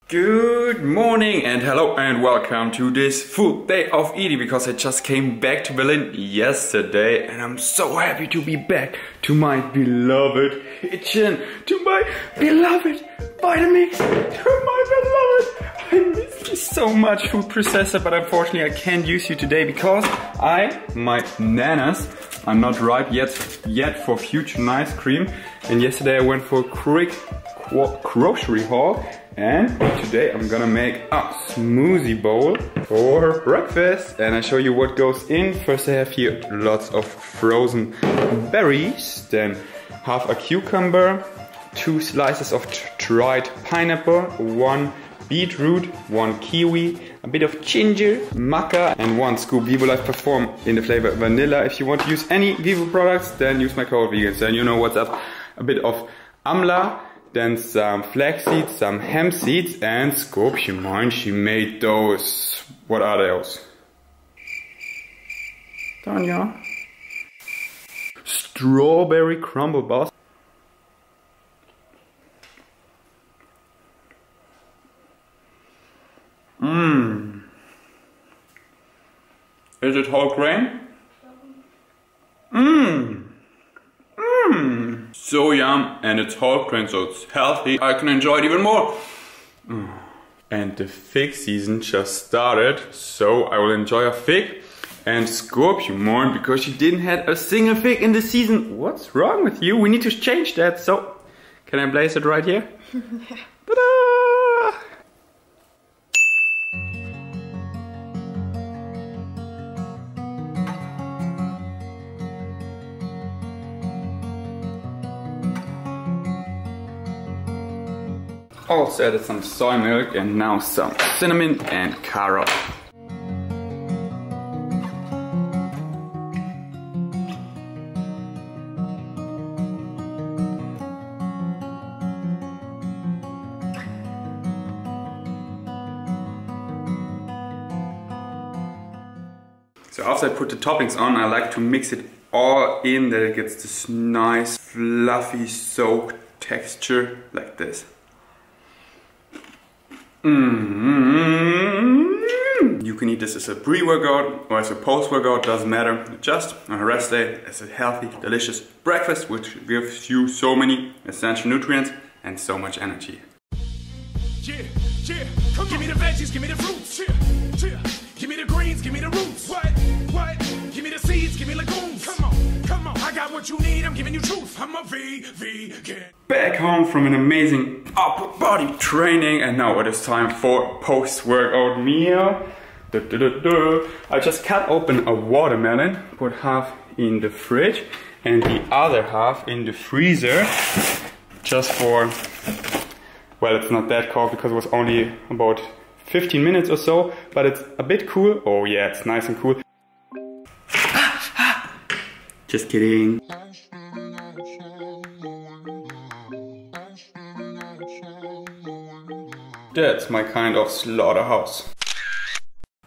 Good morning and hello and welcome to this full day of eating, because I just came back to Berlin yesterday and I'm so happy to be back to my beloved kitchen, to my beloved Vitamix, to my beloved. I miss you so much, food processor, but unfortunately I can't use you today because my nanas are not ripe yet for future ice cream. And yesterday I went for a quick grocery haul. And today I'm gonna make a smoothie bowl for breakfast, and I show you what goes in. First I have here lots of frozen berries, then half a cucumber, 2 slices of dried pineapple, 1 beetroot, 1 kiwi, a bit of ginger, maca, and 1 scoop Vivo Life Perform in the flavor vanilla. If you want to use any Vivo products, then use my code vegans, then you know what's up. A bit of amla, then some flax seeds, some hemp seeds, and scorpion mind, she made those. What are those? Tanya? Strawberry crumble bars. Is it whole grain? So yum, and it's whole grain, so it's healthy. I can enjoy it even more. And the fig season just started, so I will enjoy a fig and scorpion more, because you didn't have a single fig in the season. What's wrong with you? We need to change that. So, can I place it right here? Yeah. Ta-da! Also added some soy milk and now some cinnamon and carrot. So after I put the toppings on, I like to mix it all in, that it gets this nice fluffy soaked texture like this. You can eat this as a pre-workout or as a post-workout, doesn't matter. Just on a rest day, as a healthy, delicious breakfast, which gives you so many essential nutrients and so much energy. Yeah, come give me the veggies, give me the fruits. Give me the greens, give me the roots. What? Give me the seeds, give me legumes. Come on, I got what you need, I'm giving you truth. I'm a vegan. Back home from an amazing upper body training, and now it is time for post-workout meal. I just cut open a watermelon, put half in the fridge and the other half in the freezer, just for, well, it's not that cold because it was only about 15 minutes or so, but it's a bit cool. Oh yeah, it's nice and cool. Just kidding. That's my kind of slaughterhouse.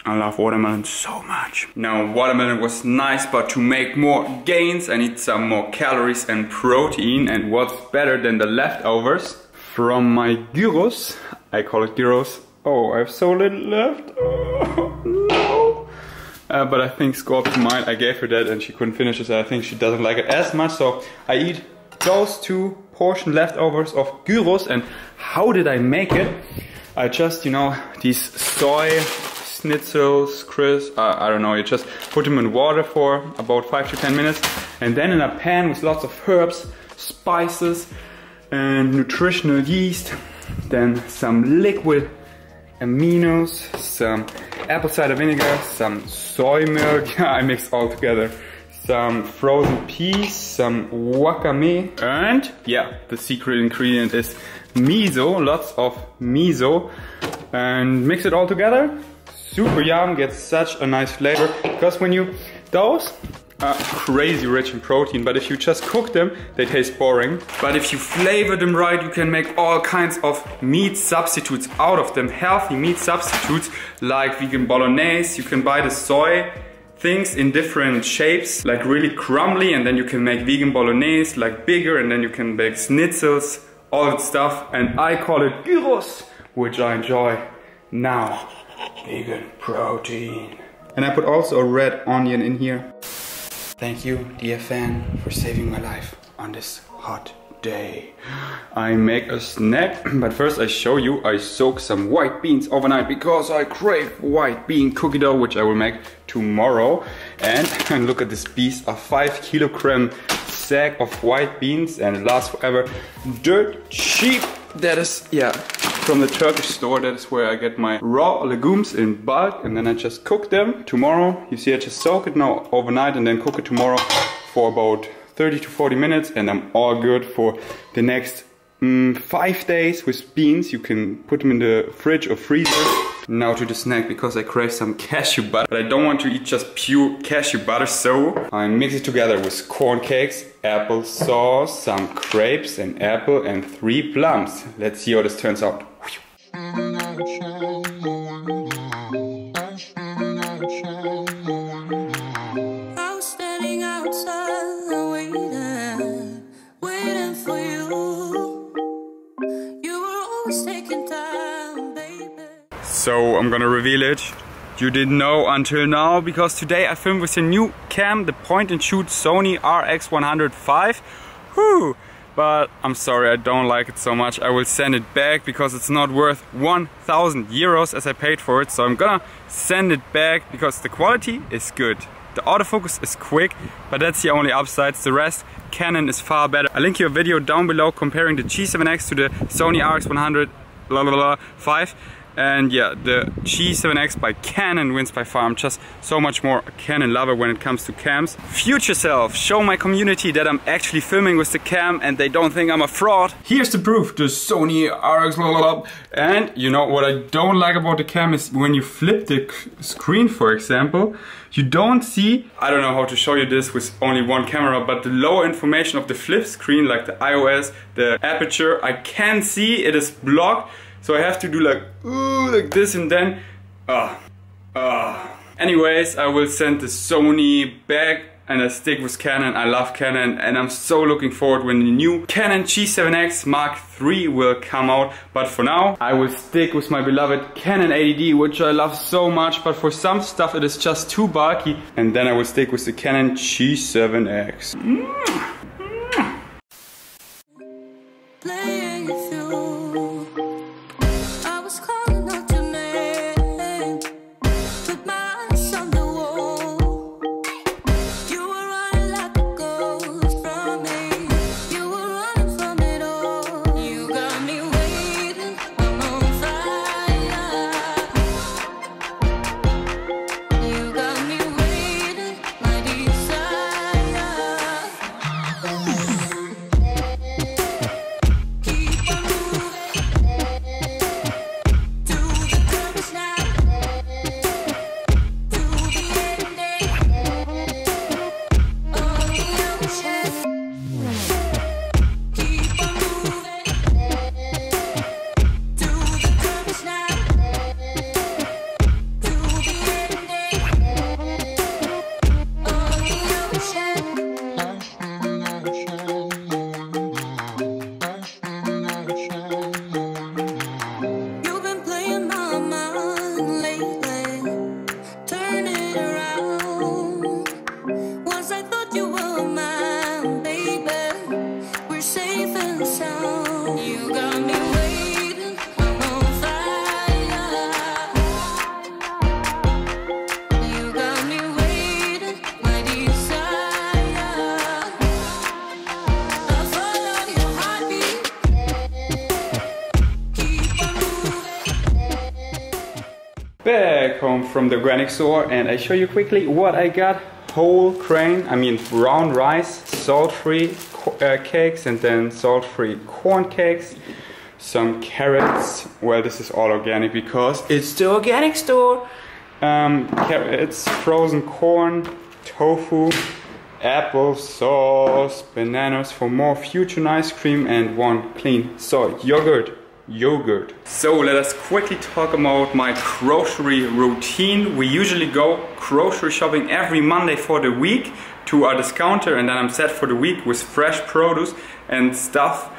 I love watermelon so much. Now, watermelon was nice, but to make more gains, I need some more calories and protein. And what's better than the leftovers from my gyros? I call it gyros. Oh, I have so little left. Oh, no. But I think Scorpion might. I gave her that and she couldn't finish it, so I think she doesn't like it as much. So I eat those 2 portion leftovers of gyros. And how did I make it? I just, you know, these soy schnitzels, I don't know, you just put them in water for about 5 to 10 minutes. And then in a pan with lots of herbs, spices and nutritional yeast. Then some liquid aminos, some apple cider vinegar, some soy milk, I mix all together, some frozen peas, some wakame, and yeah, the secret ingredient is miso, lots of miso, and mix it all together. Super yum, gets such a nice flavor, because when you, those are crazy rich in protein, but if you just cook them, they taste boring. But if you flavor them right, you can make all kinds of meat substitutes out of them, healthy meat substitutes, like vegan bolognese. You can buy the soy things in different shapes, like really crumbly, and then you can make vegan bolognese, like bigger, and then you can make schnitzels, all that stuff. And I call it gyros which I enjoy now. Vegan protein. And I put also a red onion in here. Thank you, dear fan, for saving my life on this hot day. I make a snack, but first I show you I soak some white beans overnight because I crave white bean cookie dough, which I will make tomorrow. And look at this beast, a 5 kilogram sack of white beans, and it lasts forever. Dirt cheap. That is, yeah, from the Turkish store. That is where I get my raw legumes in bulk, and then I just cook them tomorrow. You see, I just soak it now overnight and then cook it tomorrow for about 30 to 40 minutes, and I'm all good for the next 5 days with beans. You can put them in the fridge or freezer. Now to the snack, because I crave some cashew butter, but I don't want to eat just pure cashew butter, so I mix it together with corn cakes, apple sauce, some grapes and apple, and 3 plums. Let's see how this turns out. So I'm gonna reveal it. You didn't know until now, because today I filmed with a new cam, the point and shoot Sony RX105. Whew. But I'm sorry, I don't like it so much. I will send it back because it's not worth 1,000 euros as I paid for it. So I'm gonna send it back because the quality is good. The autofocus is quick, but that's the only upsides. The rest, Canon is far better. I'll link you a video down below comparing the G7X to the Sony RX105. And yeah, the G7X by Canon wins by far. I'm just so much more a Canon lover when it comes to cams. Future self, show my community that I'm actually filming with the cam and they don't think I'm a fraud. Here's the proof, the Sony RX. And you know what I don't like about the cam is when you flip the screen, for example, you don't see, I don't know how to show you this with only one camera, but the lower information of the flip screen, like the iOS, the aperture, I can see it is blocked. So I have to do like this and then, Anyways, I will send the Sony back and I stick with Canon. I love Canon and I'm so looking forward when the new Canon G7X Mark III will come out. But for now, I will stick with my beloved Canon 80D, which I love so much, but for some stuff it is just too bulky. And then I will stick with the Canon G7X. Back home from the organic store, and I show you quickly what I got. Whole grain, I mean brown rice, salt-free cakes, and then salt-free corn cakes, some carrots. Well, this is all organic because it's the organic store. Carrots, frozen corn, tofu, apple sauce, bananas for more fusion ice cream, and 1 clean soy yogurt. So let us quickly talk about my grocery routine. We usually go grocery shopping every Monday for the week to our discounter, and then I'm set for the week with fresh produce and stuff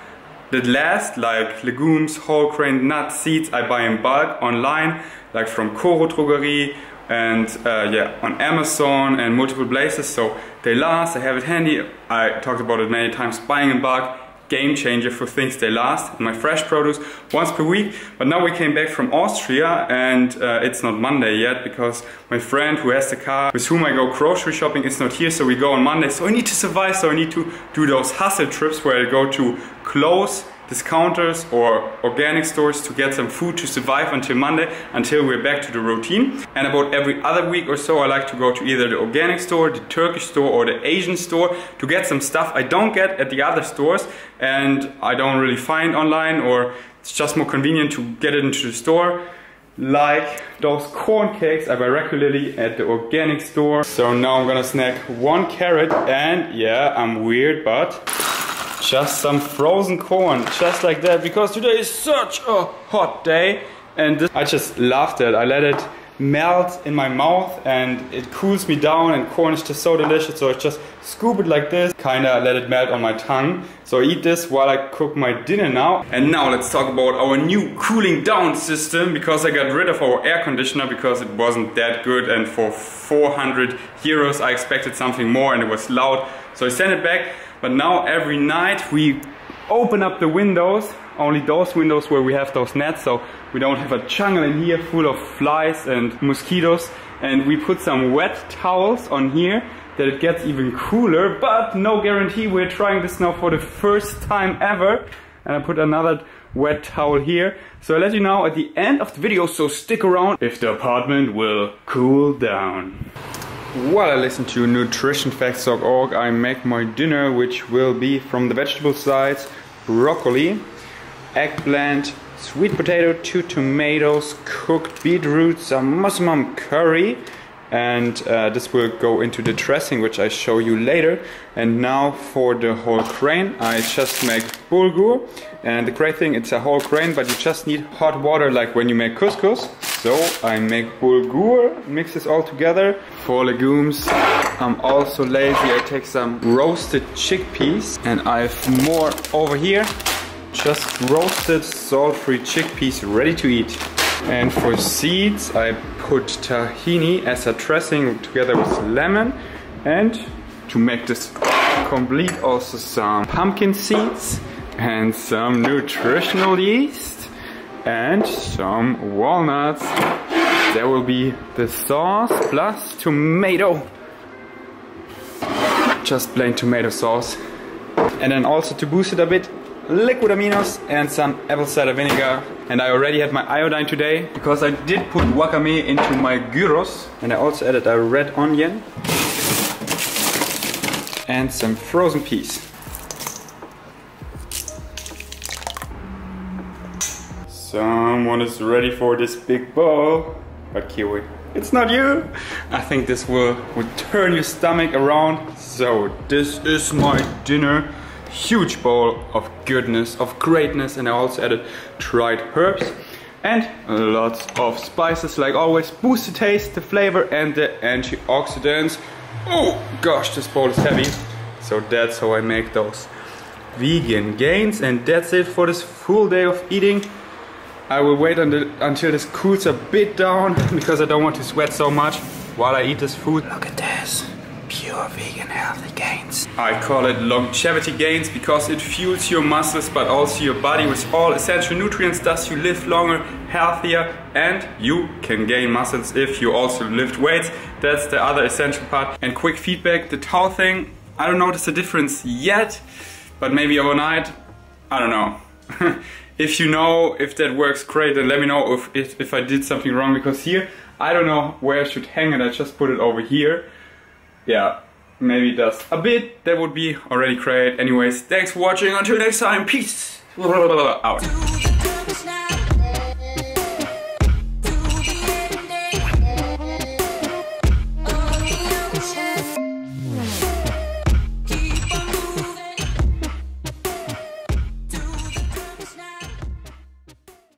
that last, like legumes, whole grain nuts, seeds, I buy in bulk online, like from Koro Drogerie and yeah, on Amazon and multiple places. So they last, I have it handy. I talked about it many times, buying in bulk, game changer for things they last. And my fresh produce once per week. But now we came back from Austria and it's not Monday yet because my friend who has the car with whom I go grocery shopping is not here, so we go on Monday. So I need to survive, so I need to do those hustle trips where I go to close discounters or organic stores to get some food to survive until Monday, until we're back to the routine. And about every other week or so I like to go to either the organic store, the Turkish store or the Asian store to get some stuff I don't get at the other stores and I don't really find online, or it's just more convenient to get it into the store. Like those corn cakes I buy regularly at the organic store. So now I'm gonna snack 1 carrot and yeah, I'm weird, but just some frozen corn, just like that, because today is such a hot day and I just love that. I let it melt in my mouth and it cools me down, and corn is just so delicious, so I just scoop it like this, kinda let it melt on my tongue. So I eat this while I cook my dinner now. And now let's talk about our new cooling down system, because I got rid of our air conditioner because it wasn't that good, and for 400 euros I expected something more and it was loud, so I sent it back. But now every night we open up the windows, only those windows where we have those nets, so we don't have a jungle in here full of flies and mosquitoes. And we put some wet towels on here that it gets even cooler, but no guarantee. We're trying this now for the first time ever. And I put another wet towel here. So I'll let you know at the end of the video, so stick around if the apartment will cool down. While I listen to nutritionfacts.org, I make my dinner, which will be from the vegetable sides: broccoli, eggplant, sweet potato, 2 tomatoes, cooked beetroot, some mushroom curry, and this will go into the dressing, which I show you later. And now for the whole grain, I just make bulgur. And the great thing, it's a whole grain, but you just need hot water like when you make couscous. So I make bulgur, mix this all together. For legumes, I'm also lazy. I take some roasted chickpeas, and I have more over here. Just roasted salt-free chickpeas ready to eat. And for seeds, I put tahini as a dressing together with lemon. And to make this complete, also some pumpkin seeds and some nutritional yeast and some walnuts. There will be the sauce plus tomato. Just plain tomato sauce. And then also to boost it a bit, liquid aminos and some apple cider vinegar. And I already had my iodine today because I did put wakame into my gyros. And I also added a red onion and some frozen peas. Someone is ready for this big bowl, but Kiwi, it's not you. I think this will turn your stomach around. So this is my dinner. Huge bowl of goodness, of greatness, and I also added dried herbs and lots of spices, like always. Boost the taste, the flavor and the antioxidants. Oh gosh, this bowl is heavy. So that's how I make those vegan gains, and that's it for this full day of eating. I will wait until this cools a bit down because I don't want to sweat so much while I eat this food. Look at this. Pure vegan healthy gains. I call it longevity gains because it fuels your muscles but also your body with all essential nutrients, thus you live longer, healthier, and you can gain muscles if you also lift weights. That's the other essential part. And quick feedback, the towel thing, I don't notice a difference yet, but maybe overnight, I don't know. If you know if that works, great, then let me know if I did something wrong, because here I don't know where I should hang it. I just put it over here. Yeah, maybe it does a bit. That would be already great. Anyways, thanks for watching. Until next time, peace out.